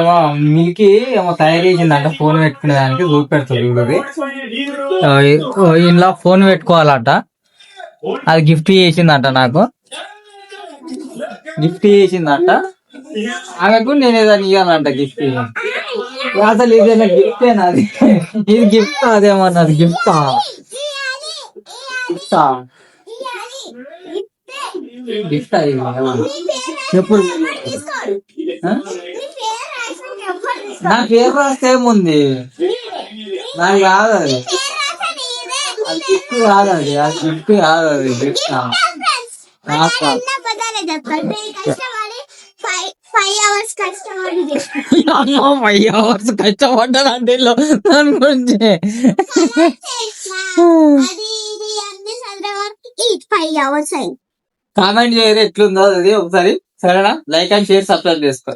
ఏమో మీకు ఏమో తయారు చేసిందంట ఫోన్ పెట్టుకునే దానికి చూపెడుతుంది చూడది. ఇంట్లో ఫోన్ పెట్టుకోవాలట, అది గిఫ్ట్ చేసిందంట, నాకు గిఫ్ట్ చేసిందంట. ఆమెకు నేను ఏదైనా ఇవ్వాలంట గిఫ్ట్. అసలు ఇదేనా గిఫ్టేనా? అది ఇది గిఫ్ట్ అదేమన్నది గిఫ్టా గిఫ్టా గిఫ్ట్ అది ఎప్పుడు నా పేరు రాస్తే ఏముంది, నాకు కాదు అది, అది గిఫ్ట్ కాదు, అది గిఫ్ట్ కాదు, అది గిఫ్ట్. 5 hours కష్టపడింది కష్టపడ్డానంటే దాని గురించి 5 hours అయింది. కామెంట్ చేయరు ఎట్లుందో అది ఒకసారి, సరేనా? లైక్ అండ్ షేర్ సబ్స్క్రైబ్ చేసుకో.